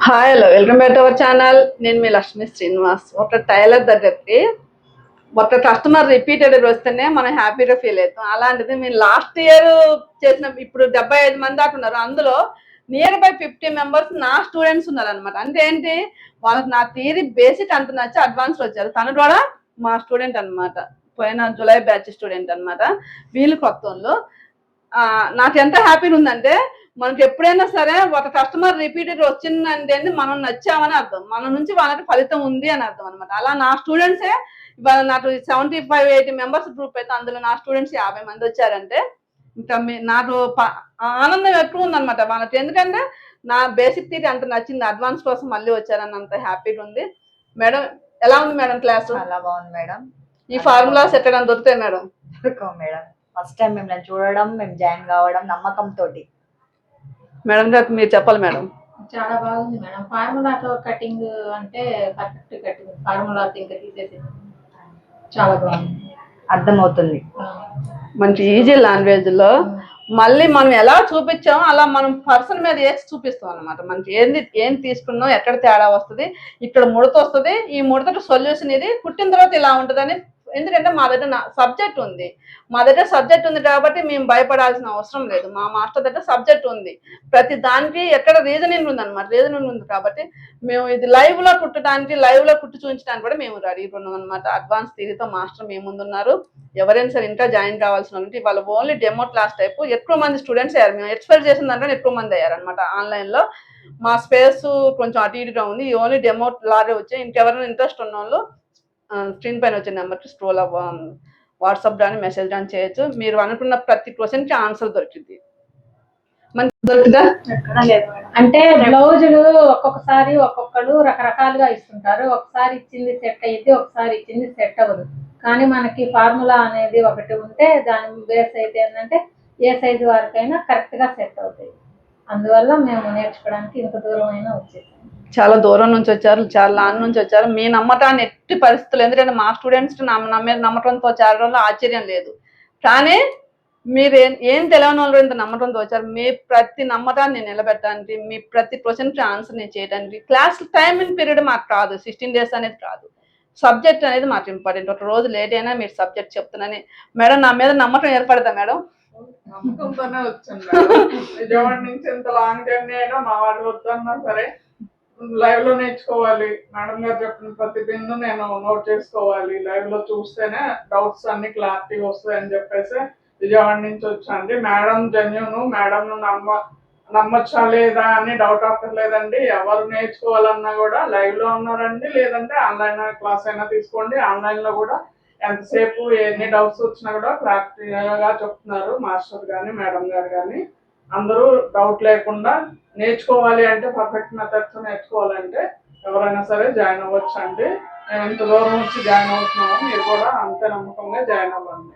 Hi hello welcome back to our channel. నేను మీ లక్ష్మీ శ్రీనివాస్. ఒక tailor దగ్గరికి ఒక కస్టమర్ రిపీటెడ్ వస్తేనే మనం హ్యాపీగా ఫీల్ అవుతాం. అలాంటిది మీరు లాస్ట్ ఇయర్ చేసిన ఇప్పుడు 75 మంది దాకా ఉన్నారు. అందులో నియర్ బై 50 మెంబర్స్ నా స్టూడెంట్స్ ఉన్నారు అనమాట. అంటే ఏంటి, వాళ్ళకి నా థియరీ బేసిక్ అంత నచ్చి అడ్వాన్స్ వచ్చారు. తను కూడా మా స్టూడెంట్ అనమాట. పోయిన జూలై బ్యాచ్ స్టూడెంట్ అనమాట. వీళ్ళు కొత్త వాళ్ళు. నాకు ఎంత హ్యాపీగా ఉందంటే, మనకి ఎప్పుడైనా సరే ఒక కస్టమర్ రిపీటెడ్ వచ్చిందంటే మనం నచ్చామని అర్థం, మన నుంచి వాళ్ళకి ఫలితం ఉంది అని అర్థం అనమాట. అలా నా స్టూడెంట్సే ఇవాళ నాకు 75-80 మెంబర్స్ గ్రూప్ అయితే అందులో నా స్టూడెంట్స్ 50 మంది వచ్చారంటే ఇంకా నాకు ఆనందం ఎక్కువ ఉందనమాట వాళ్ళకి. ఎందుకంటే నా బేసిక్ థియరీ అంత నచ్చింది, అడ్వాన్స్ కోసం మళ్ళీ వచ్చారని అంత హ్యాపీగా ఉంది. మేడం ఎలా ఉంది మేడం క్లాస్? చాలా బాగుంది మేడం. ఈ ఫార్ములాస్ ఎక్కడ దొరుకుతాయి మేడం? మేడం ఫస్ట్ టైం మిమ్మల్ని చూడడం, మేము జాయిన్ కావడం నమ్మకం తోటి. మేడం గారు మీరు చెప్పాలి మేడం. చాలా బాగుంది మేడం. ఫార్ములాతో కటింగ్ అంటే పర్ఫెక్ట్ కటింగ్, ఫార్ములా ఇంకా తీసేసి చాలా బాగుంది, అర్థమవుతుంది. మంచి ఈజీ లాంగ్వేజ్ లో మళ్ళీ మనం ఎలా చూపించామో అలా మనం పర్సన్ మీద వేసి చూపిస్తాం అనమాట. మనకి ఏం తీసుకున్నాం, ఎక్కడ తేడా వస్తుంది, ఇక్కడ ముడత వస్తుంది, ఈ ముడతకు సొల్యూషన్ ఇది, కుట్టిన తర్వాత ఇలా ఉంటుందని. ఎందుకంటే మా దగ్గర సబ్జెక్ట్ ఉంది, కాబట్టి మేము భయపడాల్సిన అవసరం లేదు. మా మాస్టర్ దగ్గర సబ్జెక్ట్ ఉంది, ప్రతి దానికి ఎక్కడ రీజనింగ్ ఉందన్నమాట. రీజనింగ్ ఉంది కాబట్టి మేము ఇది లైవ్ లో కుట్టి చూపించడానికి కూడా మేము రెడీగా ఉన్నాం అనమాట. అడ్వాన్స్ థియరీతో మాస్టర్ మేము ముందున్నారు. ఎవరైనా సరే ఇంకా జాయిన్ కావాల్సిన ఉంటే వాళ్ళు ఓన్లీ డెమో క్లాస్ టైపు ఎక్కువ మంది స్టూడెంట్స్ అయ్యారు. మేము ఎక్స్పెక్ట్ చేసిన దాంట్లో ఎక్కువ మంది అయ్యారనమాట. ఆన్లైన్లో మా స్పేస్ కొంచెం అటు ఇటుగా ఉంది, ఓన్లీ డెమో లాగే వచ్చాయి. ఇంకెవరైనా ఇంట్రెస్ట్ ఉన్న వాళ్ళు స్క్రీన్ పైన వచ్చే నెంబర్కి స్క్రోల్ వాట్సాప్ కానీ మెసేజ్ కానీ చేయొచ్చు. మీరు అనుకున్న ప్రతి క్వశ్చన్కి ఆన్సర్ దొరికింది. మనకి దొరుకుతుందా? అంటే బ్లౌజులు ఒక్కొక్కసారి ఒక్కొక్కరు రకరకాలుగా ఇస్తుంటారు. ఒకసారి ఇచ్చింది సెట్ అయ్యింది, ఒకసారి ఇచ్చింది సెట్ అవ్వదు. కానీ మనకి ఫార్ములా అనేది ఒకటి ఉంటే దాని బేస్ అయితే ఏంటంటే ఏ సైజు వారికైనా కరెక్ట్గా సెట్ అవుతాయి. అందువల్ల మేము నేర్చుకోవడానికి ఇంత దూరం అయినా వచ్చేసాం. చాలా దూరం నుంచి వచ్చారు, చాలా లాంగ్ నుంచి వచ్చారు. మీ నమ్మటాన్ని ఎట్టి పరిస్థితులు, ఎందుకంటే మా స్టూడెంట్స్ నా మీద నమ్మకంతో చేరడంలో ఆశ్చర్యం లేదు. కానీ మీరు ఏం తెలియని వాళ్ళు ఇంత నమ్మకంతో వచ్చారు. మీ ప్రతి నమ్మకాన్ని నిలబెట్టడానికి, మీ ప్రతి క్వశ్చన్కి ఆన్సర్ నేను చేయడానికి. క్లాస్ టైమింగ్ పీరియడ్ మాకు కాదు, 16 days అనేది కాదు. సబ్జెక్ట్ అనేది మాకు ఇంపార్టెంట్. ఒక రోజు లేట్ అయినా మీరు సబ్జెక్ట్ చెప్తున్నానని. మేడం నా మీద నమ్మకం ఏర్పడతా మేడం? నమ్మకంతోనే వచ్చాను. విజయవాడ నుంచి ఎంత లాంగ్ జర్నీ అయినా మా వాళ్ళు వద్దన్నా సరే లైవ్ లో నేర్చుకోవాలి. మేడం గారు చెప్పిన ప్రతి బిందు నేను నోట్ చేసుకోవాలి. లైవ్ లో చూస్తేనే డౌట్స్ అన్ని క్లారిటీ వస్తాయని చెప్పేసి విజయవాడ నుంచి వచ్చాండి. మేడం జెన్యూన్, మేడం నమ్మచ్చా లేదా అని డౌట్ అక్కర్లేదండి. ఎవరు నేర్చుకోవాలన్నా కూడా లైవ్ లో ఉన్నారండి, లేదంటే ఆన్లైన్ క్లాస్ అయినా తీసుకోండి. ఆన్లైన్ లో కూడా ఎంతసేపు ఎన్ని డౌట్స్ వచ్చినా కూడా క్లారిటీగా చెప్తున్నారు మాస్టర్ కానీ మేడం గారు కానీ. అందరూ డౌట్ లేకుండా నేర్చుకోవాలి అంటే, పర్ఫెక్ట్ మెథడ్స్ నేర్చుకోవాలంటే ఎవరైనా సరే జాయిన్ అవ్వచ్చు అండి. మేము ఎంత దూరం వచ్చి జాయిన్ అవుతున్నామో మీరు కూడా అంతే నమ్మకంగా జాయిన్ అవ్వండి.